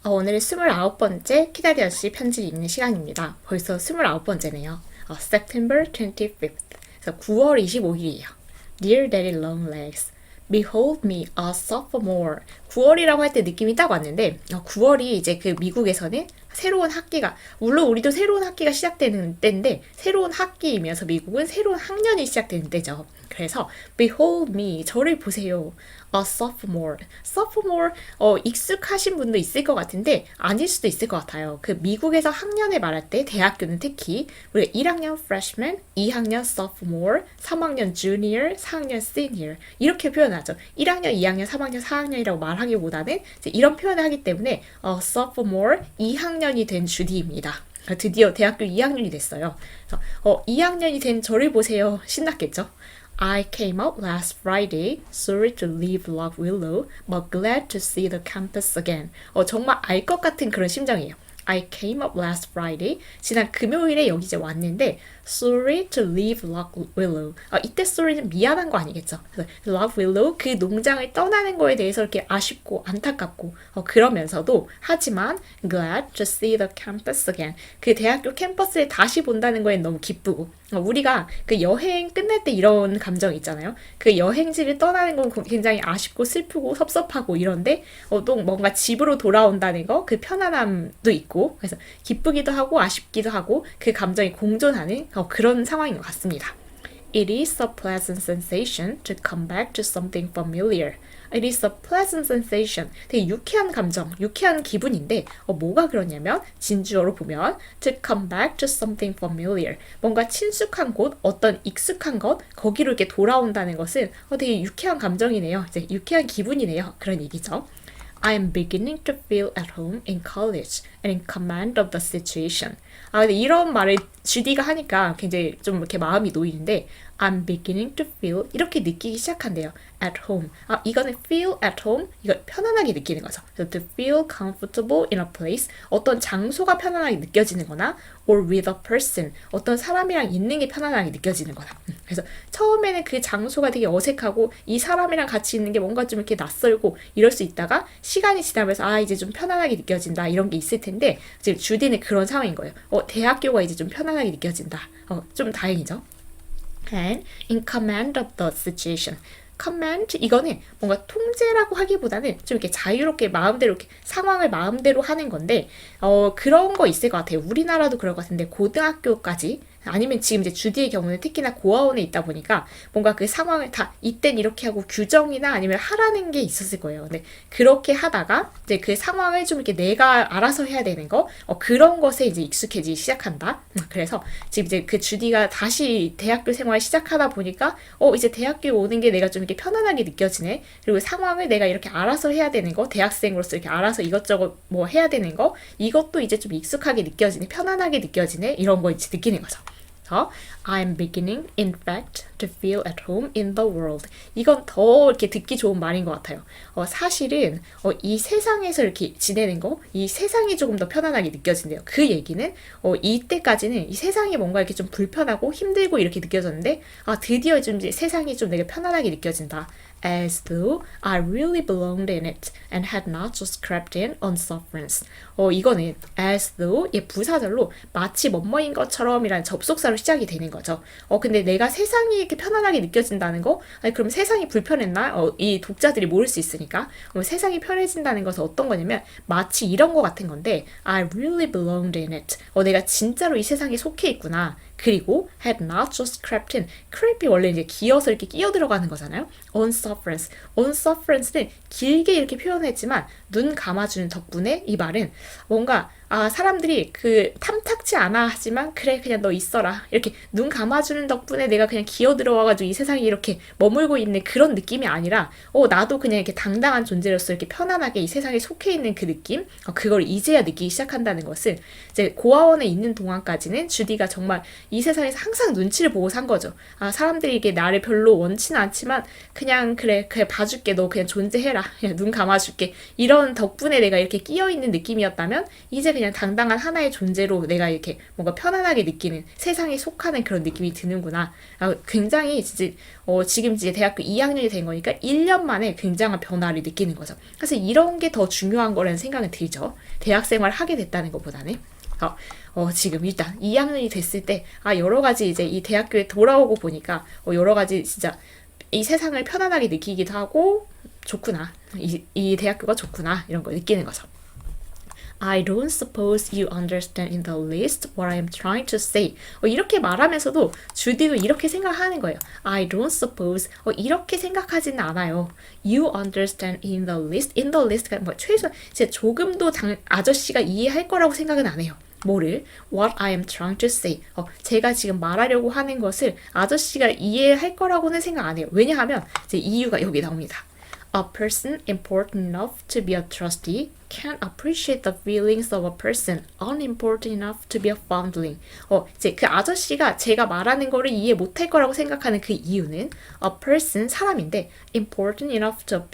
오늘은 29번째 키다리언씨 편지 읽는 시간입니다. 벌써 29번째네요. September 25th. 그래서 9월 25일이에요. Dear Daddy Longlegs, Behold me a sophomore. 9월이라고 할 때 느낌이 딱 왔는데 9월이 이제 그 미국에서는 새로운 학기가, 물론 우리도 새로운 학기가 시작되는 때인데 새로운 학기이면서 미국은 새로운 학년이 시작되는 때죠. 그래서 Behold me, 저를 보세요. A sophomore. sophomore 익숙하신 분도 있을 것 같은데 아닐 수도 있을 것 같아요. 그 미국에서 학년을 말할 때 대학교는 특히 우리가 1학년 freshman, 2학년 sophomore, 3학년 junior, 4학년 senior 이렇게 표현하죠. 1학년, 2학년, 3학년, 4학년이라고 말하기보다는 이제 이런 표현을 하기 때문에 sophomore 2학년이 된 주디입니다. 드디어 대학교 2학년이 됐어요. 그래서 2학년이 된 저를 보세요. 신났겠죠? I came out last Friday, sorry to leave Lock Willow, but glad to see the campus again. 정말 알 것 같은 그런 심정이에요. I came up last Friday. 지난 금요일에 여기 이제 왔는데 sorry to leave Lock Willow. 이때 sorry는 미안한 거 아니겠죠? 그래서 Lock Willow 그 농장을 떠나는 거에 대해서 이렇게 아쉽고 안타깝고 그러면서도 하지만 glad to see the campus again. 그 대학교 캠퍼스를 다시 본다는 거에 너무 기쁘고 우리가 그 여행 끝날 때 이런 감정 있잖아요. 그 여행지를 떠나는 건 굉장히 아쉽고 슬프고 섭섭하고 이런데 또 뭔가 집으로 돌아온다는 거 그 편안함도 있고 그래서 기쁘기도 하고 아쉽기도 하고 그 감정이 공존하는 그런 상황인 것 같습니다. It is a pleasant sensation to come back to something familiar. It is a pleasant sensation. 되게 유쾌한 감정, 유쾌한 기분인데 뭐가 그러냐면 진주어로 보면 to come back to something familiar. 뭔가 친숙한 곳, 어떤 익숙한 것, 거기로 이렇게 돌아온다는 것은 되게 유쾌한 감정이네요. 이제 유쾌한 기분이네요. 그런 얘기죠. I am beginning to feel at home in college and in command of the situation. 근데 이런 말을 주디가 하니까 굉장히 좀 이렇게 마음이 놓이는데 I'm beginning to feel 이렇게 느끼기 시작한대요. At home. 이거는 feel at home. 이거 편안하게 느끼는 거죠. 그래서 to feel comfortable in a place. 어떤 장소가 편안하게 느껴지는 거나 or with a person. 어떤 사람이랑 있는 게 편안하게 느껴지는 거나. 그래서 처음에는 그 장소가 되게 어색하고 이 사람이랑 같이 있는 게 뭔가 좀 이렇게 낯설고 이럴 수 있다가 시간이 지나면서 이제 좀 편안하게 느껴진다 이런 게 있을 텐데 지금 주디는 그런 상황인 거예요. 대학교가 이제 좀 편안하게 느껴진다. 좀 다행이죠. And in command of the situation. command 이거는 뭔가 통제라고 하기보다는 좀 이렇게 자유롭게 마음대로 이렇게 상황을 마음대로 하는 건데 그런 거 있을 것 같아요. 우리나라도 그럴 것 같은데 고등학교까지 아니면 지금 이제 주디의 경우는 특히나 고아원에 있다 보니까 뭔가 그 상황을 다 이땐 이렇게 하고 규정이나 아니면 하라는 게 있었을 거예요. 근데 그렇게 하다가 이제 그 상황을 좀 이렇게 내가 알아서 해야 되는 거 그런 것에 이제 익숙해지기 시작한다. 그래서 지금 이제 그 주디가 다시 대학교 생활 시작하다 보니까 이제 대학교에 오는 게 내가 좀 이렇게 편안하게 느껴지네. 그리고 상황을 내가 이렇게 알아서 해야 되는 거 대학생으로서 이렇게 알아서 이것저것 뭐 해야 되는 거 이것도 이제 좀 익숙하게 느껴지네. 편안하게 느껴지네. 이런 거 이제 느끼는 거죠. I'm beginning, in fact, to feel at home in the world. 이건 더 이렇게 듣기 좋은 말인 것 같아요. 사실은 이 세상에서 이렇게 지내는 거, 이 세상이 조금 더 편안하게 느껴진대요. 그 얘기는 이때까지는 이 세상이 뭔가 이렇게 좀 불편하고 힘들고 이렇게 느껴졌는데 드디어 좀 이제 세상이 좀 내가 편안하게 느껴진다. As though I really belonged in it and had not just crept in on sufferance. 이거는 as though 부사절로 마치 뭐뭐인 것처럼이라는 접속사로 시작이 되는 거죠. 근데 내가 세상이 이렇게 편안하게 느껴진다는 거? 그럼 세상이 불편했나? 이 독자들이 모를 수 있으니까. 세상이 편해진다는 것은 어떤 거냐면 마치 이런 거 같은 건데 I really belonged in it. 내가 진짜로 이 세상에 속해 있구나. 그리고 had not just crept in. creep이 원래 이제 기어서 이렇게 끼어 들어가는 거잖아요. on sufferance. on sufferance는 길게 이렇게 표현했지만 눈 감아주는 덕분에 이 말은 뭔가 사람들이 그 탐탁지 않아 하지만 그래 그냥 너 있어라 이렇게 눈 감아주는 덕분에 내가 그냥 기어 들어와가지고 이 세상에 이렇게 머물고 있는 그런 느낌이 아니라 나도 그냥 이렇게 당당한 존재로서 이렇게 편안하게 이 세상에 속해 있는 그 느낌 그걸 이제야 느끼기 시작한다는 것은 이제 고아원에 있는 동안까지는 주디가 정말 이 세상에서 항상 눈치를 보고 산 거죠. 아, 사람들이 이게 나를 별로 원치는 않지만 그냥 그래 봐줄게. 너 그냥 존재해라. 그냥 눈 감아줄게. 이런 덕분에 내가 이렇게 끼어있는 느낌이었다면 이제 그냥 당당한 하나의 존재로 내가 이렇게 뭔가 편안하게 느끼는 세상에 속하는 그런 느낌이 드는구나. 아, 굉장히 진짜 지금 이제 대학교 2학년이 된 거니까 1년 만에 굉장한 변화를 느끼는 거죠. 그래서 이런 게 더 중요한 거라는 생각은 들죠. 대학생활을 하게 됐다는 것보다는. 지금 일단 2학년이 됐을 때, 여러 가지 이제 이 대학교에 돌아오고 보니까, 여러 가지 진짜 이 세상을 편안하게 느끼기도 하고, 좋구나. 이 대학교가 좋구나. 이런 걸 느끼는 거죠. I don't suppose you understand in the least what I am trying to say. 이렇게 말하면서도 주디도 이렇게 생각하는 거예요. I don't suppose. 이렇게 생각하지는 않아요. You understand in the least. In the least가 뭐 최소 이제 조금도 아저씨가 이해할 거라고 생각은 안 해요. 뭐를? What I am trying to say. 제가 지금 말하려고 하는 것을 아저씨가 이해할 거라고는 생각 안 해요. 왜냐하면 이제 이유가 여기 나옵니다. A person important enough to be a trustee can't appreciate the feelings of a person unimportant enough to be a foundling. 이제 그 아저씨가 제가 말하는 거를 이해 못할 거라고 생각하는 그 이유는 a person, 사람인데 important enough to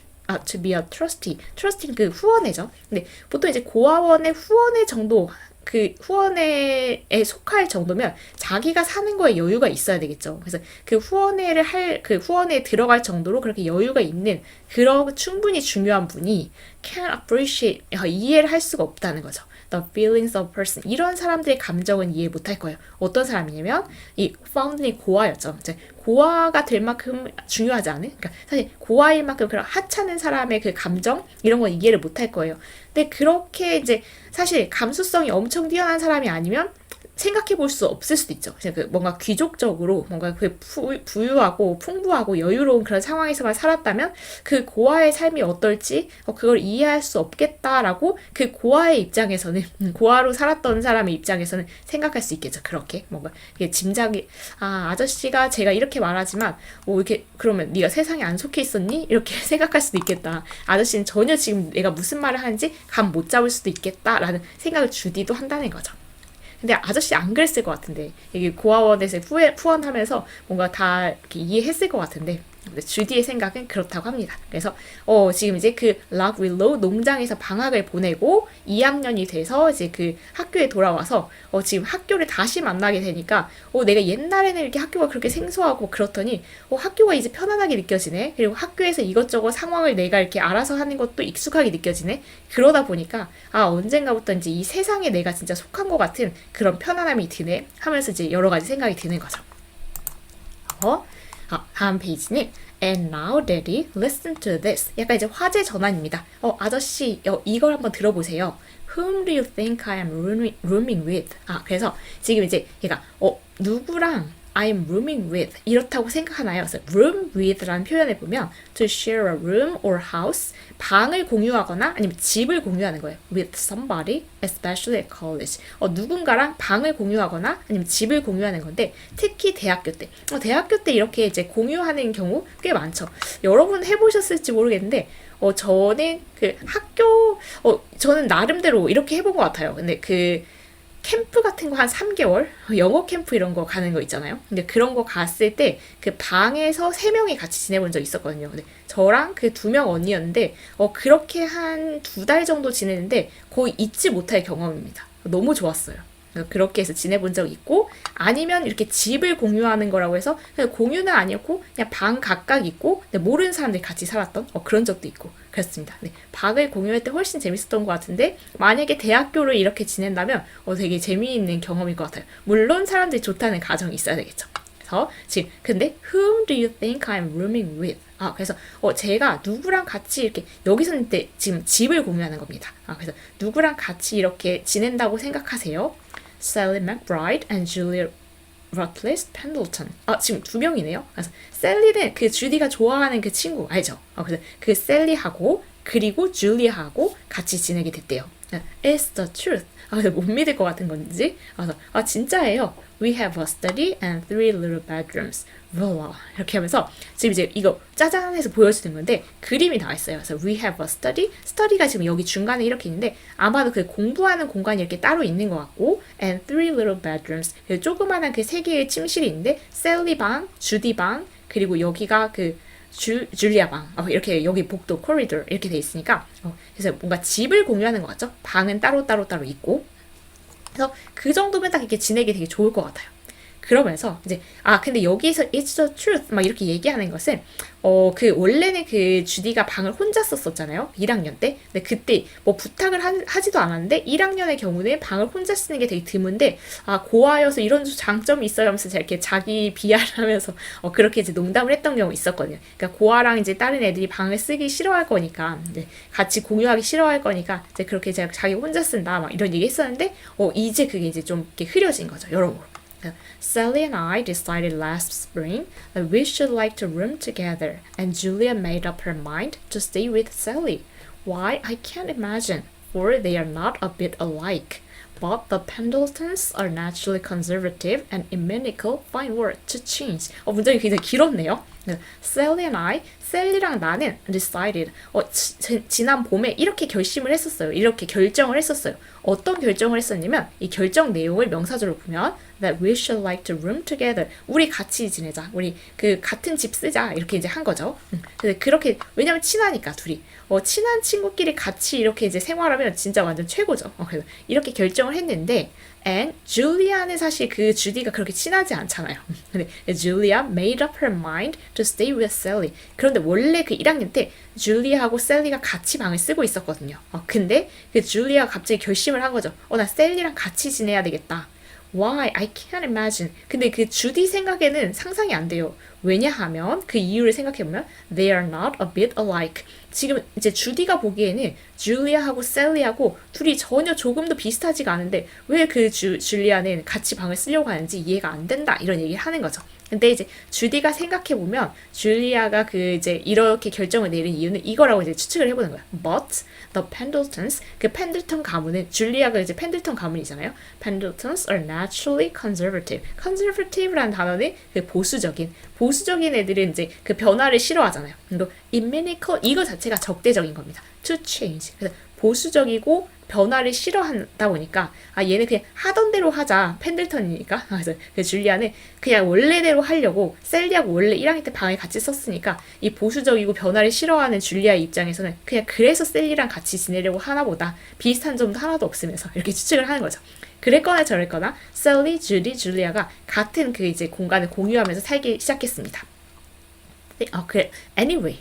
be a trustee. trustee 그 후원회죠. 근데 보통 이제 고아원의 후원회 정도 그 후원회에 속할 정도면 자기가 사는 거에 여유가 있어야 되겠죠. 그래서 그 후원회에 들어갈 정도로 그렇게 여유가 있는 그런 충분히 중요한 분이 can't appreciate, 이해를 할 수가 없다는 거죠. The feelings of a person. 이런 사람들의 감정은 이해 못할 거예요. 어떤 사람이냐면 이 foundling 고아였죠. 이제 고아가 될 만큼 중요하지 않은? 그러니까 사실 고아일 만큼 그런 하찮은 사람의 그 감정 이런 건 이해를 못할 거예요. 근데 그렇게 이제 사실 감수성이 엄청 뛰어난 사람이 아니면 생각해 볼 수 없을 수도 있죠. 그냥 그 뭔가 귀족적으로 뭔가 그 부유하고 풍부하고 여유로운 그런 상황에서만 살았다면 그 고아의 삶이 어떨지 그걸 이해할 수 없겠다라고 그 고아의 입장에서는 고아로 살았던 사람의 입장에서는 생각할 수 있겠죠. 그렇게 뭔가 짐작이 아저씨가 제가 이렇게 말하지만 이렇게 그러면 네가 세상에 안 속해 있었니? 이렇게 생각할 수도 있겠다. 아저씨는 전혀 지금 내가 무슨 말을 하는지 감 못 잡을 수도 있겠다라는 생각을 주디도 한다는 거죠. 근데 아저씨 안 그랬을 것 같은데 이게 고아원에서 후원하면서 뭔가 다 이렇게 이해했을 것 같은데 주디의 생각은 그렇다고 합니다. 그래서 지금 이제 그 락윌로우 농장에서 방학을 보내고 2학년이 돼서 이제 그 학교에 돌아와서 지금 학교를 다시 만나게 되니까 내가 옛날에는 이렇게 학교가 그렇게 생소하고 그렇더니 학교가 이제 편안하게 느껴지네. 그리고 학교에서 이것저것 상황을 내가 이렇게 알아서 하는 것도 익숙하게 느껴지네. 그러다 보니까 언젠가부터 이제 이 세상에 내가 진짜 속한 것 같은 그런 편안함이 드네 하면서 이제 여러 가지 생각이 드는 거죠. 다음 페이지는 And now, Daddy, listen to this. 약간 이제 화제 전환입니다. 아저씨, 이걸 한번 들어보세요. Whom do you think I am rooming with? 그래서 지금 이제 얘가 누구랑 I'm rooming with 이렇다고 생각하나요? 그래서 room with라는 표현을 보면 to share a room or house 방을 공유하거나 아니면 집을 공유하는 거예요. with somebody, especially at college. 누군가랑 방을 공유하거나 아니면 집을 공유하는 건데 특히 대학교 때 대학교 때 이렇게 이제 공유하는 경우 꽤 많죠. 여러분 해보셨을지 모르겠는데 저는 그 저는 나름대로 이렇게 해본 것 같아요. 근데 그 캠프 같은 거 한 3개월? 영어 캠프 이런 거 가는 거 있잖아요. 근데 그런 거 갔을 때 그 방에서 3명이 같이 지내본 적 있었거든요. 근데 저랑 그 2명 언니였는데 그렇게 한 2달 정도 지내는데 거의 잊지 못할 경험입니다. 너무 좋았어요. 그렇게 해서 지내본 적 있고 아니면 이렇게 집을 공유하는 거라고 해서 그냥 공유는 아니었고 그냥 방 각각 있고 모르는 사람들이 같이 살았던 그런 적도 있고 그렇습니다. 방을 공유할 때 훨씬 재밌었던 것 같은데 만약에 대학교를 이렇게 지낸다면 되게 재미있는 경험일 것 같아요. 물론 사람들이 좋다는 가정이 있어야 되겠죠. 그래서 지금 근데 Whom do you think I'm rooming with? 그래서 제가 누구랑 같이 이렇게 여기서는 지금 집을 공유하는 겁니다. 그래서 누구랑 같이 이렇게 지낸다고 생각하세요? Sally McBride and Julia Rutledge Pendleton. 지금 2명이네요. 그래서 셀리는 그 주디가 좋아하는 그 친구 알죠? 그래서 그 셀리하고 그리고 줄리아하고 같이 지내게 됐대요. It's the truth. 그래서 못 믿을 것 같은 건지. 그래서 진짜예요. We have a study and 3 little bedrooms. Voila. 이렇게 하면서 지금 이제 이거 짜잔 해서 보여주는 건데 그림이 나와 있어요. 그래서 we have a study. study가 지금 여기 중간에 이렇게 있는데 아마도 그 공부하는 공간이 이렇게 따로 있는 것 같고 and 3 little bedrooms. 조그마한 그 세 개의 침실이 있는데 셀리 방, 주디 방, 그리고 여기가 그 줄리아 방 이렇게 여기 복도 코리도 이렇게 돼 있으니까 그래서 뭔가 집을 공유하는 것 같죠? 방은 따로 있고 그래서 그 정도면 딱 이렇게 지내기 되게 좋을 것 같아요. 그러면서 이제 근데 여기서 it's the truth 막 이렇게 얘기하는 것은 그 원래는 그 주디가 방을 혼자 썼었잖아요. 1학년 때. 근데 그때 뭐 부탁을 하지도 않았는데 1학년의 경우는 방을 혼자 쓰는 게 되게 드문데 고아여서 이런 장점이 있어요 하면서 이렇게 자기 비하를 하면서 그렇게 이제 농담을 했던 경우 있었거든요. 그러니까 고아랑 이제 다른 애들이 방을 쓰기 싫어할 거니까 이제 같이 공유하기 싫어할 거니까 이제 그렇게 제가 자기 혼자 쓴다 막 이런 얘기 했었는데 이제 그게 이제 좀 이렇게 흐려진 거죠. 여러모로. Sally and I decided last spring that we should like to room together, and Julia made up her mind to stay with Sally. Why, I can't imagine, for they are not a bit alike. But the Pendletons are naturally conservative, and Imenical fine word to change. 문장이 굉장히 길었네요. Sally and I, 셀리랑 나는 decided, 지난 봄에 이렇게 결심을 했었어요. 이렇게 결정을 했었어요. 어떤 결정을 했었냐면 이 결정 내용을 명사절로 보면 that we should like to room together. 우리 같이 지내자. 우리 그 같은 집 쓰자. 이렇게 이제 한 거죠. 근데 그렇게 왜냐면 친하니까 둘이 친한 친구끼리 같이 이렇게 이제 생활하면 진짜 완전 최고죠. 그래서 이렇게 결정을 했는데 and 줄리아는 사실 그 주디가 그렇게 친하지 않잖아요. 근데 줄리아 made up her mind to stay with Sally. 그런데 원래 그 1학년 때 줄리아하고 셀리가 같이 방을 쓰고 있었거든요. 근데 그 줄리아가 갑자기 결심을 한 거죠. 나 셀리랑 같이 지내야 되겠다. Why? I can't imagine. 근데 그 주디 생각에는 상상이 안 돼요. 왜냐하면 그 이유를 생각해보면 they are not a bit alike. 지금 이제 주디가 보기에는 줄리아하고 셀리하고 둘이 전혀 조금도 비슷하지가 않은데 왜 그 줄리아는 같이 방을 쓰려고 하는지 이해가 안 된다 이런 얘기를 하는 거죠. 근데 이제 주디가 생각해보면 줄리아가 그 이제 이렇게 결정을 내린 이유는 이거라고 이제 추측을 해보는 거야. But the Pendletons, 그 펜들턴 가문은 줄리아가 이제 펜들턴 가문이잖아요. Pendletons are naturally conservative. conservative라는 단어는 그 보수적인 애들은 이제 그 변화를 싫어하잖아요. 그리고 imenical 이거 자체가 적대적인 겁니다. To change. 그래서 보수적이고 변화를 싫어한다 보니까 얘는 그냥 하던 대로 하자. 펜들턴이니까. 그래서 그 줄리아는 그냥 원래대로 하려고 셀리하고 원래 1학년 때 방에 같이 썼으니까 이 보수적이고 변화를 싫어하는 줄리아 입장에서는 그냥 그래서 셀리랑 같이 지내려고 하나 보다. 비슷한 점도 하나도 없으면서 이렇게 추측을 하는 거죠. 그랬거나 저랬거나 셀리, 주디, 줄리아가 같은 그 이제 공간을 공유하면서 살기 시작했습니다. 그래. Anyway.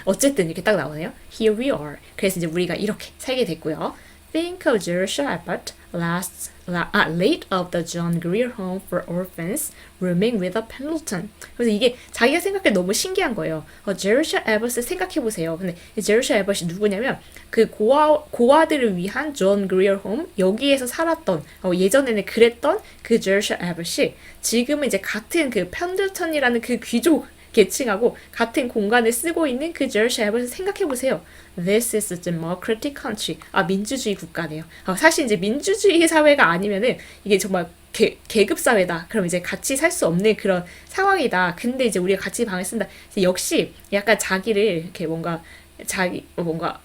어쨌든 이렇게 딱 나오네요. Here we are. 그래서 이제 우리가 이렇게 살게 됐고요. Think of Jerusha Abbott late of the John Grier Home for Orphans rooming with a Pendleton. 그래서 이게 자기가 생각해 너무 신기한 거예요. Jerusha Abbott을 생각해보세요. 근데 Jerusha Abbott이 누구냐면 그 고아들을 위한 John Grier Home 여기에서 살았던 예전에는 그랬던 그 Jerusha Abbott이 지금은 이제 같은 그 펜들턴이라는 그 귀족 계층하고 같은 공간을 쓰고 있는 그 Jerusha Abbott을 생각해보세요. This is a democratic country. 민주주의 국가네요. 사실 이제 민주주의 사회가 아니면은 이게 정말 계급 사회다. 그럼 이제 같이 살 수 없는 그런 상황이다. 근데 이제 우리가 같이 방을 쓴다. 역시 약간 자기를 이렇게 뭔가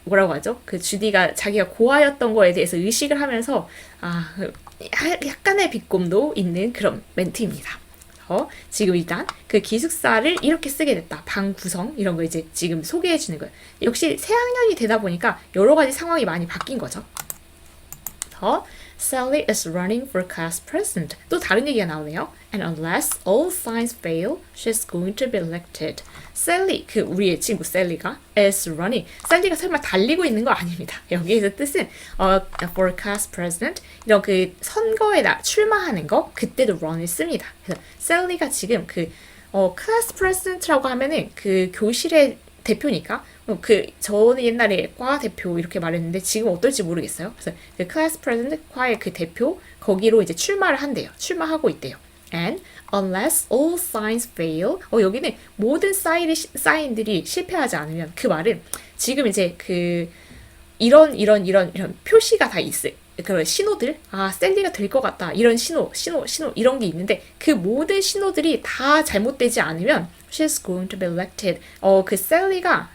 뭐라고 하죠? 그 주디가 자기가 고아였던 거에 대해서 의식을 하면서 약간의 비꼼도 있는 그런 멘트입니다. 지금 일단 그 기숙사를 이렇게 쓰게 됐다. 방 구성 이런 거 이제 지금 소개해 주는 거예요. 역시 새 학년이 되다 보니까 여러 가지 상황이 많이 바뀐 거죠. Sally is running for class president. 또 다른 얘기가 나오네요. And unless all signs fail, she's going to be elected. Sally, 그 우리의 친구 셀리가 is running. 셀리가 설마 달리고 있는 거 아닙니다. 여기에서 뜻은 for class president 이런 그 선거에 출마하는 거 그때도 run을 씁니다. 그래서 셀리가 지금 그 class president라고 하면은 그 교실의 대표니까 저는 옛날에 과 대표 이렇게 말했는데 지금 어떨지 모르겠어요. 그래서 그 class president 과의 그 대표 거기로 이제 출마를 한대요. 출마하고 있대요. And unless all signs fail, 여기는 모든 사인들이 실패하지 않으면 그 말은 지금 이제 이런 표시가 다 있어요. 그런 신호들, 아, 셀리가 될 것 같다. 이런 신호, 이런 게 있는데, 그 모든 신호들이 다 잘못되지 않으면, she's going to be elected. 그 셀리가,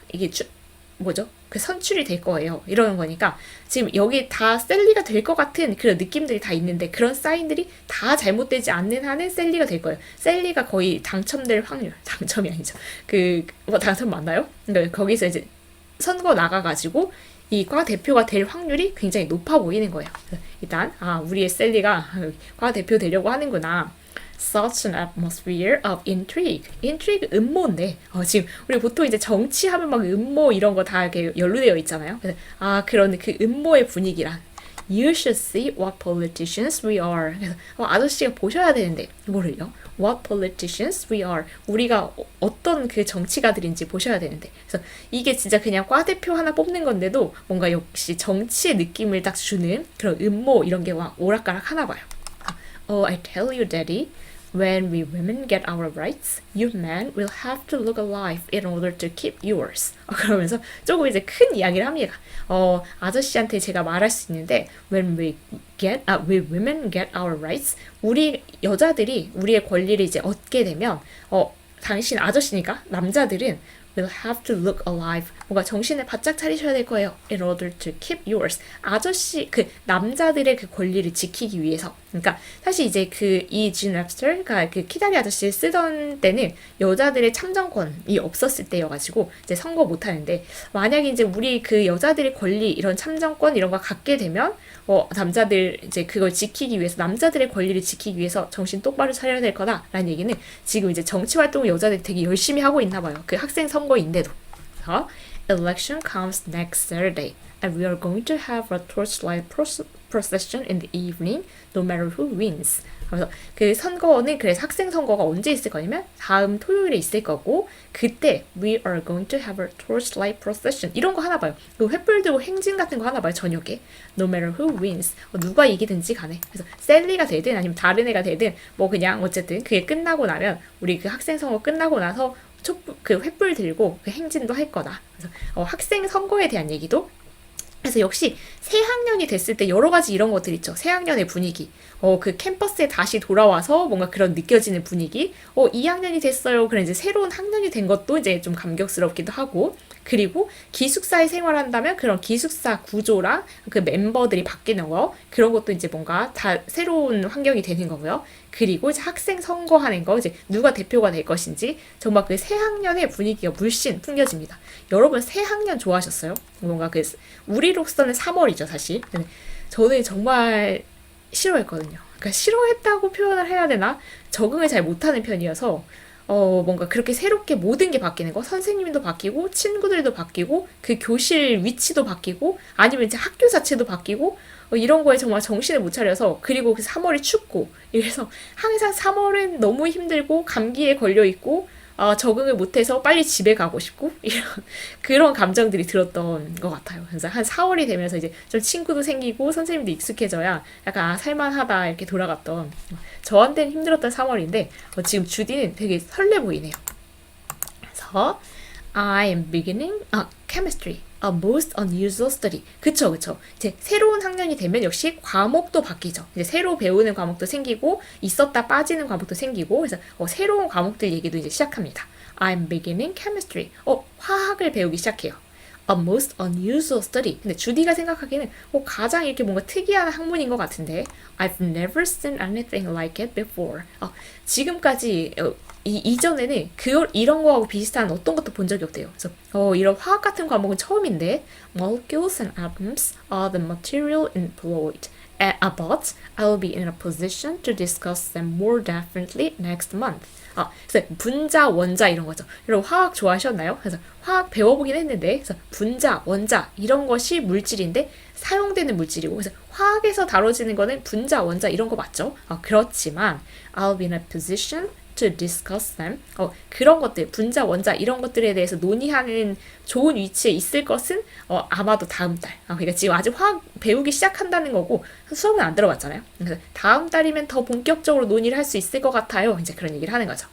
뭐죠? 그 선출이 될 거예요. 이러는 거니까, 지금 여기 다 셀리가 될 것 같은 그런 느낌들이 다 있는데, 그런 사인들이 다 잘못되지 않는 한은 셀리가 될 거예요. 셀리가 거의 당첨될 확률, 당첨이 아니죠. 당첨 맞나요? 그러니까 거기서 이제 선거 나가가지고, 이 과 대표가 될 확률이 굉장히 높아 보이는 거예요. 일단 우리의 셀리가 과 대표 되려고 하는구나. Such an atmosphere of intrigue. intrigue 음모인데 지금 우리 보통 이제 정치하면 막 음모 이런 거 다 이렇게 연루되어 있잖아요. 그래서 그런 그 음모의 분위기란 You should see what politicians we are. 그래서 아저씨가 보셔야 되는데 뭐를요? What politicians we are. 우리가 어떤 그 정치가들인지 보셔야 되는데. 그래서 이게 진짜 그냥 과 대표 하나 뽑는 건데도 뭔가 역시 정치의 느낌을 딱 주는 그런 음모 이런 게 오락가락 하나 봐요. I tell you, Daddy, when we women get our rights, you men will have to look alive in order to keep yours. 그러면서 조금 이제 큰 이야기를 합니다. 아저씨한테 제가 말할 수 있는데, when we women get our rights, 우리 여자들이 우리의 권리를 이제 얻게 되면, 당신 아저씨니까 남자들은 will have to look alive. 뭔가 정신을 바짝 차리셔야 될 거예요. In order to keep yours. 아저씨, 남자들의 그 권리를 지키기 위해서. 그러니까 사실 이제 이 진 웹스터가 키다리 아저씨를 쓰던 때는 여자들의 참정권이 없었을 때여가지고 이제 선거 못 하는데, 만약에 이제 우리 여자들의 권리, 이런 참정권 이런 거 갖게 되면 남자들 이제 그걸 지키기 위해서, 남자들의 권리를 지키기 위해서 정신 똑바로 차려야 될 거다라는 얘기는 지금 이제 정치 활동을 여자들이 되게 열심히 하고 있나 봐요. 그 학생 선거인데도. Election comes next Saturday, and we are going to have a torchlight procession in the evening, no matter who wins. 그래서 그 선거는 그래서 학생 선거가 언제 있을 거냐면 다음 토요일에 있을 거고, 그때 we are going to have a torchlight procession 이런 거 하나 봐요. 횃불 들고 행진 같은 거 하나 봐요. 저녁에 no matter who wins. 누가 이기든지 간에. 그래서 셀리가 되든 아니면 다른 애가 되든 뭐 그냥 어쨌든 그게 끝나고 나면, 우리 그 학생 선거 끝나고 나서 횃불 들고 행진도 할 거다. 그래서 학생 선거에 대한 얘기도. 그래서 역시 새 학년이 됐을 때 여러 가지 이런 것들 있죠. 새 학년의 분위기. 그 캠퍼스에 다시 돌아와서 뭔가 그런 느껴지는 분위기. 2학년이 됐어요. 그래 이제 새로운 학년이 된 것도 이제 좀 감격스럽기도 하고. 그리고 기숙사에 생활한다면 그런 기숙사 구조랑 그 멤버들이 바뀌는 거, 그런 것도 이제 뭔가 다 새로운 환경이 되는 거고요. 그리고 이제 학생 선거하는 거, 이제 누가 대표가 될 것인지, 정말 그 새 학년의 분위기가 물씬 풍겨집니다. 여러분 새 학년 좋아하셨어요? 뭔가 우리로서는 3월이죠 사실. 저는 정말 싫어했거든요. 그러니까 싫어했다고 표현을 해야 되나? 적응을 잘 못하는 편이어서 뭔가 그렇게 새롭게 모든 게 바뀌는 거, 선생님도 바뀌고 친구들도 바뀌고 그 교실 위치도 바뀌고 아니면 이제 학교 자체도 바뀌고 이런 거에 정말 정신을 못 차려서, 그리고 3월이 춥고 이래서 항상 3월은 너무 힘들고 감기에 걸려 있고 적응을 못해서 빨리 집에 가고 싶고 이런 그런 감정들이 들었던 것 같아요. 그래서 한 4월이 되면서 이제 좀 친구도 생기고 선생님도 익숙해져야 약간 살만하다 이렇게 돌아갔던, 저한테는 힘들었던 3월인데 지금 주디는 되게 설레 보이네요. 그래서 I am beginning chemistry, a most unusual study. 그쵸. 이제 새로운 학년이 되면 역시 과목도 바뀌죠. 이제 새로 배우는 과목도 생기고 있었다 빠지는 과목도 생기고, 그래서 새로운 과목들 얘기도 이제 시작합니다. I'm beginning chemistry. 화학을 배우기 시작해요. A most unusual study. 근데 주디가 생각하기에는 가장 이렇게 뭔가 특이한 학문인 것 같은데, I've never seen anything like it before. 지금까지 이전에는 이런 거하고 비슷한 어떤 것도 본 적이 없대요. 그래서 이런 화학 같은 과목은 처음인데, molecules and atoms are the material employed. But I'll be in a position to discuss them more definitely next month. 그래서 분자, 원자 이런 거죠. 여러분 화학 좋아하셨나요? 그래서 화학 배워보긴 했는데, 그래서 분자, 원자 이런 것이 물질인데 사용되는 물질이고, 그래서 화학에서 다뤄지는 거는 분자, 원자 이런 거 맞죠? 그렇지만 I'll be in a position to discuss them. 그런 것들, 분자, 원자 이런 것들에 대해서 논의하는 좋은 위치에 있을 것은 아마도 다음 달. 그러니까 지금 아직 화학 배우기 시작한다는 거고 수업은 안 들어봤잖아요. 그래서 다음 달이면 더 본격적으로 논의를 할 수 있을 것 같아요. 이제 그런 얘기를 하는 거죠.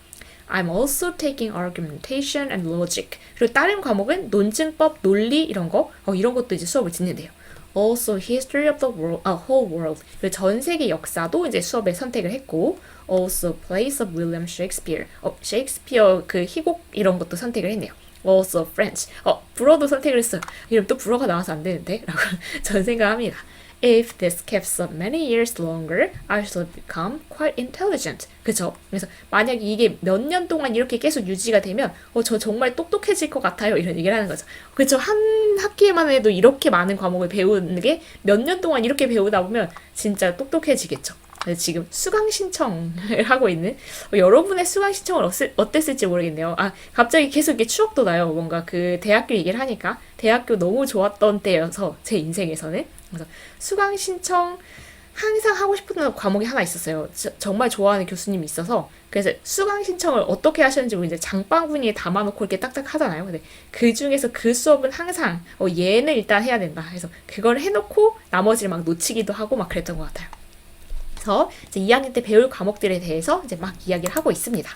I'm also taking argumentation and logic. 그리고 다른 과목은 논증법, 논리 이런 거, 이런 것도 이제 수업을 듣는데요. Also history of the world, whole world. 그리고 전 세계 역사도 이제 수업에 선택을 했고, also plays of William Shakespeare. 셰익스피어 그 희곡 이런 것도 선택을 했네요. Also French. 불어도 선택을 했어요. 이러면 또 불어가 나와서 안 되는데? 라고 저는 생각합니다. If this keeps up many years longer, I shall become quite intelligent. 그쵸? 그래서 만약에 이게 몇 년 동안 이렇게 계속 유지가 되면 저 정말 똑똑해질 것 같아요. 이런 얘기를 하는 거죠. 그쵸? 한 학기에만 해도 이렇게 많은 과목을 배우는 게 몇 년 동안 이렇게 배우다 보면 진짜 똑똑해지겠죠. 지금 수강 신청을 하고 있는 여러분의 수강 신청은 어땠을지 모르겠네요. 갑자기 계속 이렇게 추억도 나요. 뭔가 그 대학교 얘기를 하니까 대학교 너무 좋았던 때여서 제 인생에서는 그래서 수강 신청 항상 하고 싶은 과목이 하나 있었어요. 정말 좋아하는 교수님이 있어서 그래서 수강 신청을 어떻게 하셨는지 모르겠는데 장바구니에 담아놓고 이렇게 딱딱 하잖아요. 근데 그 중에서 그 수업은 항상 얘는 일단 해야 된다. 그래서 그걸 해놓고 나머지를 막 놓치기도 하고 막 그랬던 것 같아요. 그래서 이제 2학년 때 배울 과목들에 대해서 이제 막 이야기를 하고 있습니다.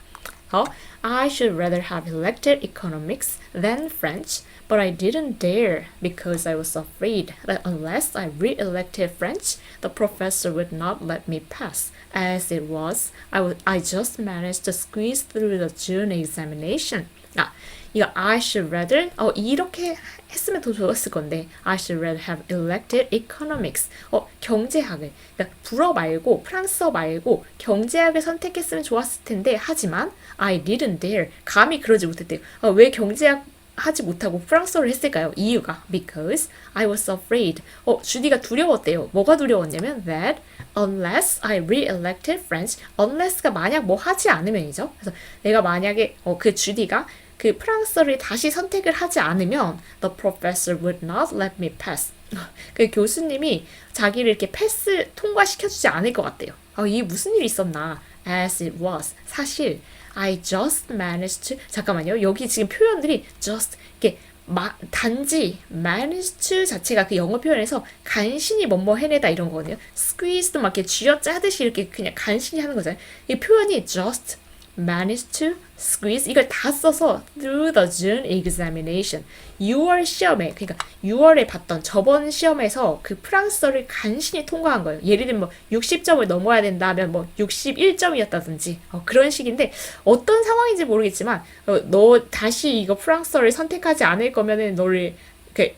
I should rather have elected economics than French, but I didn't dare because I was afraid that unless I re-elected French, the professor would not let me pass. As it was, I just managed to squeeze through the June examination. 이거 I should rather 이렇게 했으면 더 좋았을 건데 I should rather have elected economics. 경제학을 그러니까 불어 말고 프랑스어 말고 경제학을 선택했으면 좋았을 텐데 하지만 I didn't dare. 감히 그러지 못했대요. 왜 경제학 하지 못하고 프랑스어를 했을까요? 이유가 because I was afraid. 주디가 두려웠대요. 뭐가 두려웠냐면 that unless I re-elected French. unless가 만약 뭐 하지 않으면이죠. 그래서 내가 만약에 그 주디가 그 프랑스어를 다시 선택을 하지 않으면 the professor would not let me pass. 그 교수님이 자기를 이렇게 통과시켜주지 않을 것 같대요. 이게 무슨 일이 있었나? As it was. 사실 I just managed to 잠깐만요. 여기 지금 표현들이 just 이렇게 단지 managed to 자체가 그 영어 표현에서 간신히 뭐뭐 해내다 이런 거거든요. squeezed 막 이렇게 쥐어짜듯이 이렇게 그냥 간신히 하는 거잖아요. 이 표현이 just managed to squeeze 이걸 다 써서 through the June examination 6월 시험에 그러니까 6월에 봤던 저번 시험에서 그 프랑스어를 간신히 통과한 거예요. 예를 들면 뭐 60점을 넘어야 된다면 뭐 61점이었다든지 그런 식인데 어떤 상황인지 모르겠지만 너 다시 이거 프랑스어를 선택하지 않을 거면은 너를 이렇게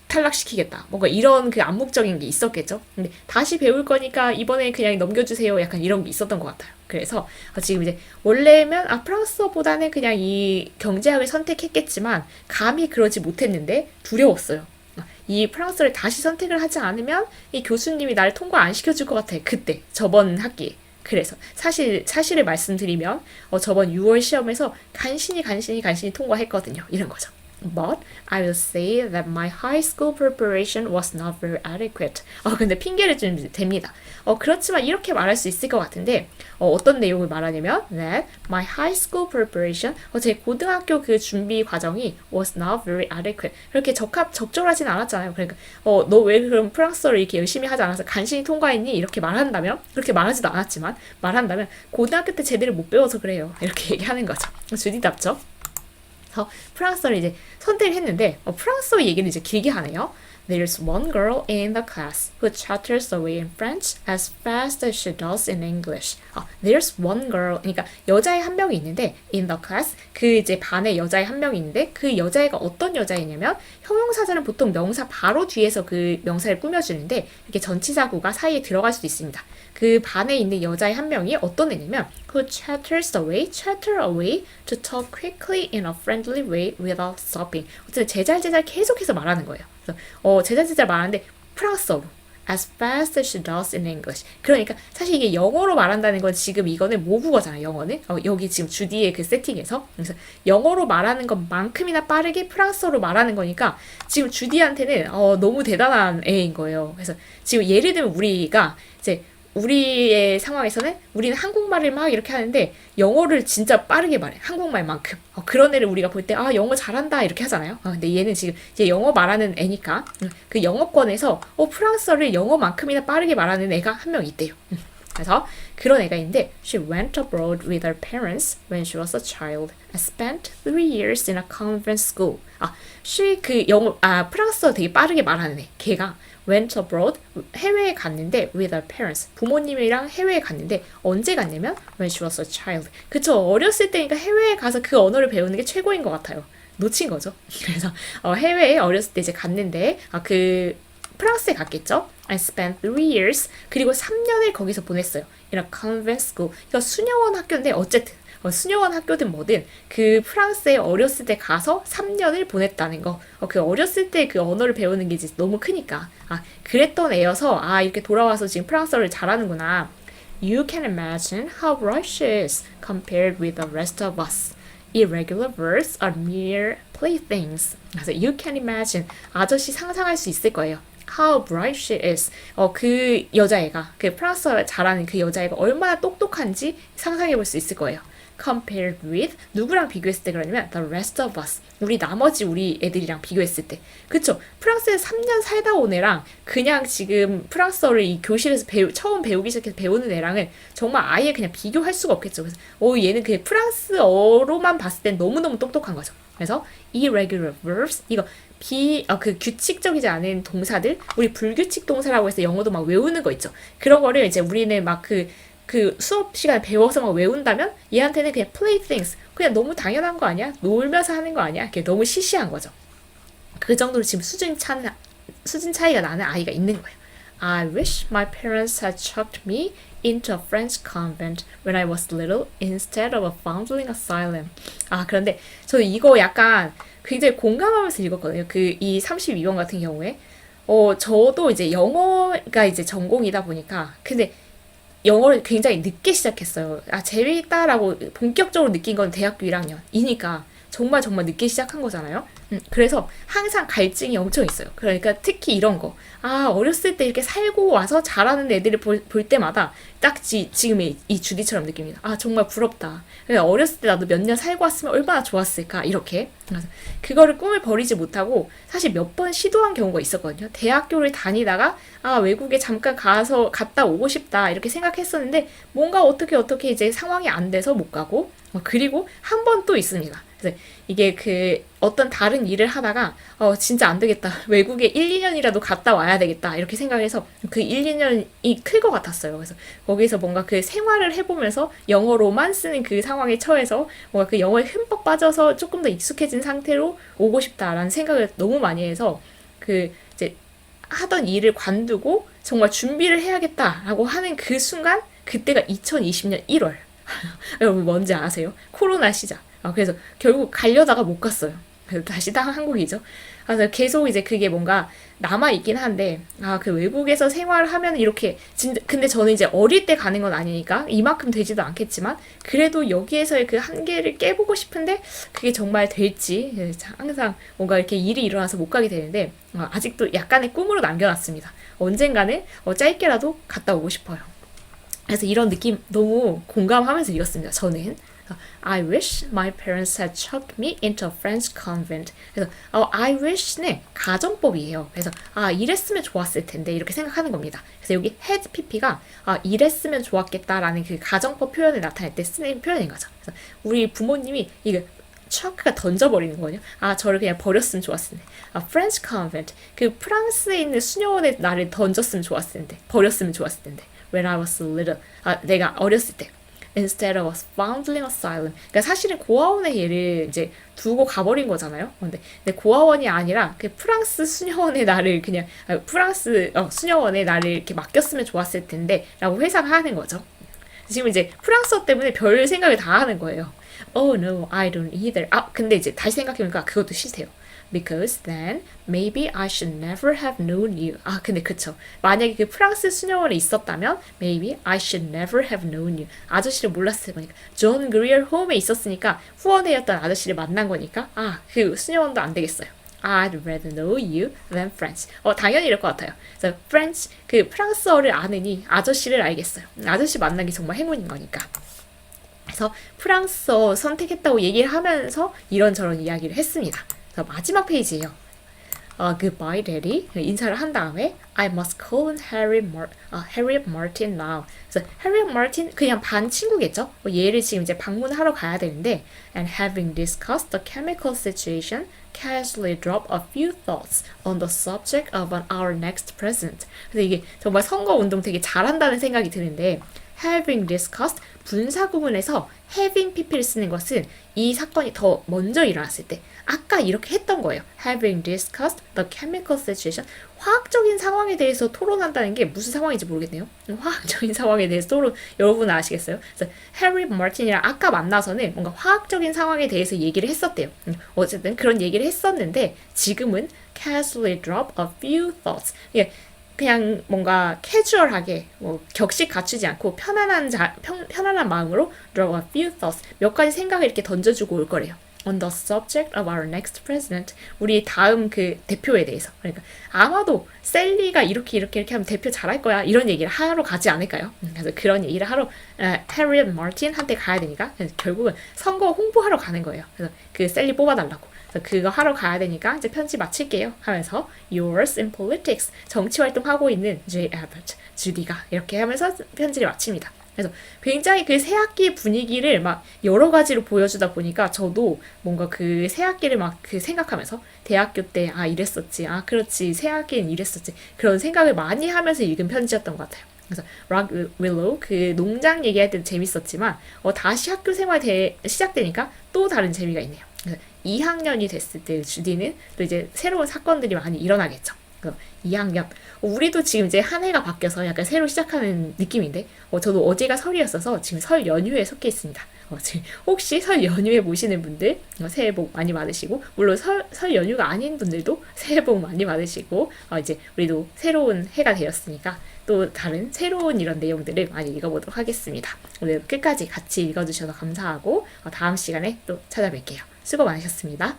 탈락시키겠다. 뭔가 이런 그 암묵적인 게 있었겠죠. 근데 다시 배울 거니까 이번에 그냥 넘겨주세요. 약간 이런 게 있었던 것 같아요. 그래서 지금 이제 원래면 프랑스어보다는 그냥 이 경제학을 선택했겠지만 감히 그러지 못했는데 두려웠어요. 이 프랑스어를 다시 선택을 하지 않으면 이 교수님이 나를 통과 안 시켜줄 것 같아. 그때 저번 학기에. 그래서 사실을 말씀드리면 저번 6월 시험에서 간신히 통과했거든요. 이런 거죠. But I will say that my high school preparation was not very adequate. 근데 핑계를 좀 댑니다. 그렇지만 이렇게 말할 수 있을 것 같은데 어떤 내용을 말하냐면 that my high school preparation 제 고등학교 그 준비 과정이 was not very adequate. 그렇게 적절하진 않았잖아요. 그러니까 너 왜 그럼 프랑스어를 이렇게 열심히 하지 않아서 간신히 통과했니? 이렇게 말한다면 그렇게 말하지도 않았지만 말한다면 고등학교 때 제대로 못 배워서 그래요. 이렇게 얘기하는 거죠. 주디답죠? 그래서 프랑스어를 이제 선택을 했는데 프랑스어 얘기를 이제 길게 하네요. There's one girl in the class who chatters away in French as fast as she does in English. There's one girl. 그러니까 여자애 한 명이 있는데 in the class 그 이제 반에 여자애 한 명이 있는데 그 여자애가 어떤 여자애냐면 형용사절은 보통 명사 바로 뒤에서 그 명사를 꾸며주는데 이렇게 전치사구가 사이에 들어갈 수도 있습니다. 그 반에 있는 여자애 한 명이 어떤 애냐면 who chatters away, chatter away to talk quickly in a friendly way without stopping. 어쨌든 제잘제잘 계속해서 말하는 거예요. 그래서 제잘제잘 말하는데 프랑스어로 as fast as she does in English. 그러니까 사실 이게 영어로 말한다는 건 지금 이거는 모국어잖아요. 영어는 여기 지금 주디의 그 세팅에서 그래서 영어로 말하는 것만큼이나 빠르게 프랑스어로 말하는 거니까 지금 주디한테는 너무 대단한 애인 거예요. 그래서 지금 예를 들면 우리가 이제 우리의 상황에서는 우리는 한국말을 막 이렇게 하는데 영어를 진짜 빠르게 말해. 한국말만큼. 그런 애를 우리가 볼 때 영어 잘한다 이렇게 하잖아요. 근데 얘는 지금 이제 영어 말하는 애니까 그 영어권에서 프랑스어를 영어만큼이나 빠르게 말하는 애가 한 명 있대요. 그래서 그런 애가 있는데 She went abroad with her parents when she was a child and spent 3 years in a convent school. she 그 영어 프랑스어 되게 빠르게 말하는 애. 걔가 went abroad 해외에 갔는데 with her parents 부모님이랑 해외에 갔는데 언제 갔냐면 when she was a child. 그쵸 어렸을 때니까 해외에 가서 그 언어를 배우는 게 최고인 것 같아요. 놓친 거죠. 그래서 해외에 어렸을 때 이제 갔는데 그 프랑스에 갔겠죠. I spent 3 years 그리고 3년을 거기서 보냈어요. in a convent school. 이거 수녀원 학교인데 어쨌든 수녀원 학교든 뭐든 그 프랑스에 어렸을 때 가서 3년을 보냈다는 거. 그 어렸을 때 그 언어를 배우는 게 이제 너무 크니까 그랬던 애여서 이렇게 돌아와서 지금 프랑스어를 잘하는구나. You can imagine how bright she is compared with the rest of us. Irregular verbs are mere playthings. 그래서 you can imagine 아저씨 상상할 수 있을 거예요. How bright she is. 그 여자애가 그 프랑스어 잘하는 그 여자애가 얼마나 똑똑한지 상상해 볼 수 있을 거예요. Compared with 누구랑 비교했을 때 그러냐면 the rest of us. 우리 애들이랑 비교했을 때. 그쵸? 프랑스에 3년 살다 온 애랑 그냥 지금 프랑스어를 이 교실에서 처음 배우기 시작해서 배우는 애랑은 정말 아예 그냥 비교할 수가 없겠죠. 그래서 얘는 그 프랑스어로만 봤을 땐 너무너무 똑똑한 거죠. 그래서 irregular verbs 이거 그 규칙적이지 않은 동사들 우리 불규칙 동사라고 해서 영어도 막 외우는 거 있죠. 그런 거를 이제 우리는 막 그 수업 시간에 배워서 막 외운다면 얘한테는 그냥 playthings 그냥 너무 당연한 거 아니야? 놀면서 하는 거 아니야? 그게 너무 시시한 거죠. 그 정도로 지금 수준 차이가 나는 아이가 있는 거예요. I wish my parents had chucked me into a French convent when I was little instead of a foundling asylum. 그런데 저는 이거 약간 굉장히 공감하면서 읽었거든요. 이 32번 같은 경우에 저도 이제 영어가 이제 전공이다 보니까 근데 영어를 굉장히 늦게 시작했어요. 재미있다라고 본격적으로 느낀 건 대학교 1학년이니까 정말 늦게 시작한 거잖아요. 그래서 항상 갈증이 엄청 있어요. 그러니까 특히 이런 거. 어렸을 때 이렇게 살고 와서 잘하는 애들을 볼 때마다 딱 지금의 이 주디처럼 느낍니다. 정말 부럽다. 어렸을 때 나도 몇 년 살고 왔으면 얼마나 좋았을까 이렇게. 그래서 그거를 꿈을 버리지 못하고 사실 몇 번 시도한 경우가 있었거든요. 대학교를 다니다가 외국에 잠깐 갔다 오고 싶다 이렇게 생각했었는데 뭔가 어떻게 이제 상황이 안 돼서 못 가고 그리고 한 번 또 있습니다. 그래서 이게 어떤 다른 일을 하다가 진짜 안 되겠다. 외국에 1, 2년이라도 갔다 와야 되겠다. 이렇게 생각해서 그 1, 2년이 클 것 같았어요. 그래서 거기서 뭔가 그 생활을 해보면서 영어로만 쓰는 그 상황에 처해서 뭔가 그 영어에 흠뻑 빠져서 조금 더 익숙해진 상태로 오고 싶다라는 생각을 너무 많이 해서 이제 하던 일을 관두고 정말 준비를 해야겠다라고 하는 그 순간 그때가 2020년 1월. 여러분 뭔지 아세요? 코로나 시작. 그래서 결국 가려다가 못 갔어요. 그래서 다시 한국이죠. 그래서 계속 이제 그게 뭔가 남아있긴 한데, 그 외국에서 생활하면 이렇게, 근데 저는 이제 어릴 때 가는 건 아니니까 이만큼 되지도 않겠지만, 그래도 여기에서의 그 한계를 깨보고 싶은데, 그게 정말 될지, 항상 뭔가 이렇게 일이 일어나서 못 가게 되는데, 아직도 약간의 꿈으로 남겨놨습니다. 언젠가는 짧게라도 갔다 오고 싶어요. 그래서 이런 느낌 너무 공감하면서 읽었습니다. 저는. I wish my parents had chucked me into a French convent. 그래서 I wish는 가정법이에요. 그래서 이랬으면 좋았을 텐데 이렇게 생각하는 겁니다. 그래서 여기 had pp가 이랬으면 좋았겠다라는 그 가정법 표현을 나타낼 때 쓰는 표현인 거죠. 그래서 우리 부모님이 이거 chuck가 던져버리는 거거든요. 저를 그냥 버렸으면 좋았을 텐데. French convent 그 프랑스에 있는 수녀원에 나를 던졌으면 좋았을 텐데 버렸으면 좋았을 텐데. When I was little 내가 어렸을 때. Instead of a foundling asylum. 그러니까 사실은 고아원에 얘를 이제 두고 가버린 거잖아요. 근데 고아원이 아니라 그 프랑스 수녀원에 나를 그냥 프랑스 수녀원에 나를 이렇게 맡겼으면 좋았을 텐데라고 회상하는 거죠. 지금 이제 프랑스어 때문에 별 생각을 다 하는 거예요. Oh no, I don't either. 근데 이제 다시 생각해보니까 그것도 싫대요. Because then maybe I should never have known you. 근데 그쵸. 만약에 그 프랑스 수녀원에 있었다면 maybe I should never have known you. 아저씨를 몰랐을 거니까. 존 그리어 홈에 있었으니까 후원회였던 아저씨를 만난 거니까 그 수녀원도 안 되겠어요. I'd rather know you than French. 당연히 이럴 것 같아요. 그래서 French, 그 프랑스어를 아느니 아저씨를 알겠어요. 아저씨 만난 게 정말 행운인 거니까. 그래서 프랑스어 선택했다고 얘기를 하면서 이런저런 이야기를 했습니다. 그래서 마지막 페이지예요. goodbye, daddy. 인사를 한 다음에 I must call on Harriet Martin now. 그래서 Harriet Martin 그냥 반 친구겠죠. 얘를 지금 이제 방문하러 가야 되는데 and having discussed the chemical situation, casually drop a few thoughts on the subject of our next president. 그래서 이게 정말 선거 운동 되게 잘한다는 생각이 드는데 having discussed 분사 구문에서 having pp를 쓰는 것은 이 사건이 더 먼저 일어났을 때 아까 이렇게 했던 거예요. having discussed the chemical situation 화학적인 상황에 대해서 토론한다는 게 무슨 상황인지 모르겠네요. 화학적인 상황에 대해서 토론 여러분 아시겠어요? 그래서 해리 마틴이랑 아까 만나서는 뭔가 화학적인 상황에 대해서 얘기를 했었대요. 어쨌든 그런 얘기를 했었는데 지금은 casually drop a few thoughts. 그냥 뭔가 캐주얼하게 뭐 격식 갖추지 않고 편안한 마음으로 drop a few thoughts 몇 가지 생각을 이렇게 던져주고 올 거래요. On the subject of our next president. 우리 다음 그 대표에 대해서. 그러니까 아마도 셀리가 이렇게 하면 대표 잘할 거야. 이런 얘기를 하러 가지 않을까요? 그래서 그런 얘기를 하러 해리엇 마틴한테 가야 되니까 결국은 선거 홍보하러 가는 거예요. 그래서 그 셀리 뽑아달라고. 그래서 그거 하러 가야 되니까 이제 편지 마칠게요 하면서 Yours in Politics 정치 활동하고 있는 J. Abbott 주디가 이렇게 하면서 편지를 마칩니다. 그래서 굉장히 그 새학기 분위기를 막 여러 가지로 보여주다 보니까 저도 뭔가 그 새학기를 막 그 생각하면서 대학교 때 이랬었지 그렇지 새학기는 이랬었지 그런 생각을 많이 하면서 읽은 편지였던 것 같아요. 그래서 락 윌로우 그 농장 얘기할 때도 재밌었지만 다시 학교 생활 시작되니까 또 다른 재미가 있네요. 그래서 2학년이 됐을 때 주디는 또 이제 새로운 사건들이 많이 일어나겠죠. 2학년. 우리도 지금 이제 한 해가 바뀌어서 약간 새로 시작하는 느낌인데, 저도 어제가 설이었어서 지금 설 연휴에 속해 있습니다. 지금 혹시 설 연휴에 모시는 분들, 새해 복 많이 받으시고, 물론 설 연휴가 아닌 분들도 새해 복 많이 받으시고, 이제 우리도 새로운 해가 되었으니까 또 다른 새로운 이런 내용들을 많이 읽어보도록 하겠습니다. 오늘 끝까지 같이 읽어주셔서 감사하고, 다음 시간에 또 찾아뵐게요. 수고 많으셨습니다.